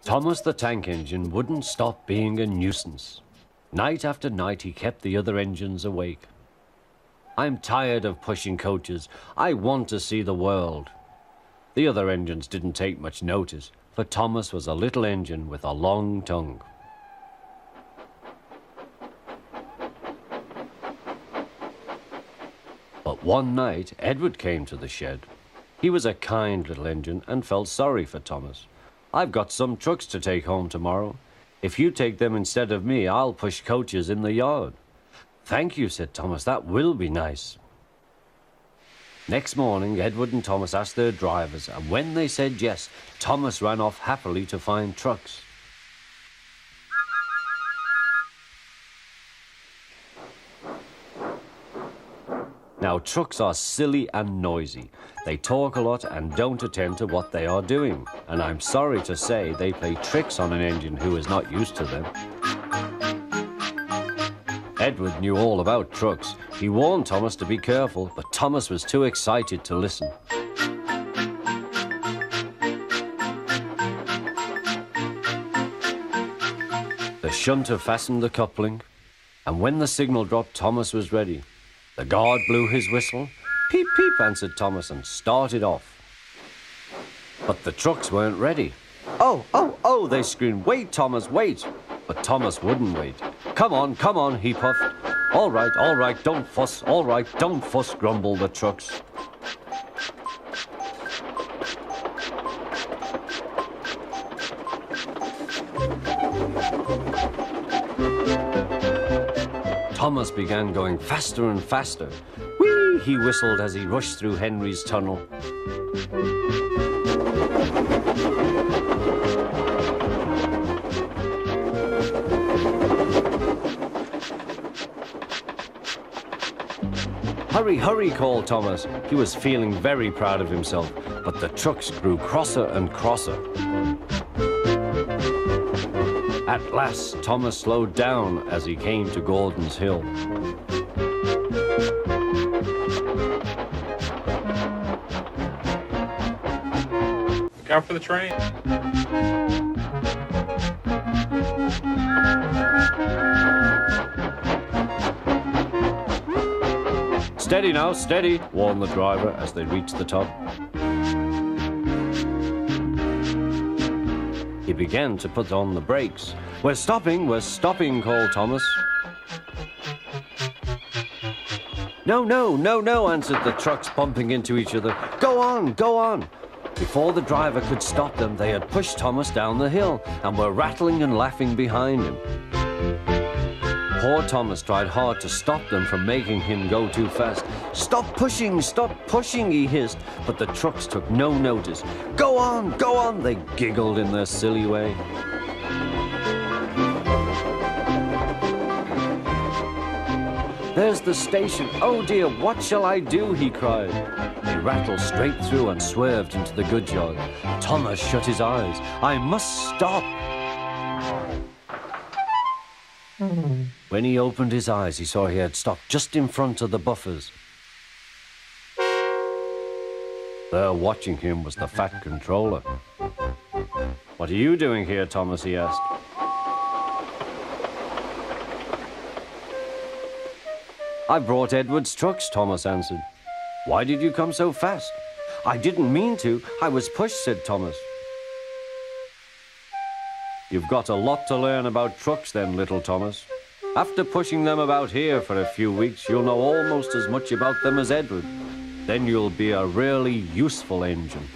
Thomas the Tank Engine wouldn't stop being a nuisance. Night after night, he kept the other engines awake. I'm tired of pushing coaches. I want to see the world. The other engines didn't take much notice, for Thomas was a little engine with a long tongue. But one night, Edward came to the shed. He was a kind little engine and felt sorry for Thomas. "I've got some trucks to take home tomorrow. If you take them instead of me, I'll push coaches in the yard." "Thank you," said Thomas. "That will be nice." Next morning, Edward and Thomas asked their drivers, and when they said yes, Thomas ran off happily to find trucks. Now, trucks are silly and noisy. They talk a lot and don't attend to what they are doing. And I'm sorry to say they play tricks on an engine who is not used to them. Edward knew all about trucks. He warned Thomas to be careful, but Thomas was too excited to listen. The shunter fastened the coupling, and when the signal dropped, Thomas was ready. The guard blew his whistle. "Peep, peep," answered Thomas, and started off. But the trucks weren't ready. "Oh, oh, oh," they screamed. "Wait, Thomas, wait." But Thomas wouldn't wait. Come on," he puffed. All right, don't fuss. All right, don't fuss," grumbled the trucks. Thomas began going faster and faster. "Whee!" he whistled as he rushed through Henry's tunnel. "Hurry, hurry," called Thomas. He was feeling very proud of himself, but the trucks grew crosser and crosser. At last, Thomas slowed down as he came to Gordon's Hill. Look out for the train. "Steady now, steady," warned the driver as they reached the top. He began to put on the brakes. We're stopping," called Thomas. No," answered the trucks, bumping into each other. Go on." Before the driver could stop them, they had pushed Thomas down the hill and were rattling and laughing behind him. Poor Thomas tried hard to stop them from making him go too fast. Stop pushing, he hissed, but the trucks took no notice. Go on, they giggled in their silly way. "There's the station. Oh dear, what shall I do?" he cried. He rattled straight through and swerved into the goods yard. Thomas shut his eyes. "I must stop." When he opened his eyes, he saw he had stopped just in front of the buffers. There watching him was the fat controller. "What are you doing here, Thomas?" he asked. "I brought Edward's trucks," Thomas answered. "Why did you come so fast?" "I didn't mean to. I was pushed," said Thomas. "You've got a lot to learn about trucks then, little Thomas. After pushing them about here for a few weeks, you'll know almost as much about them as Edward. Then you'll be a really useful engine."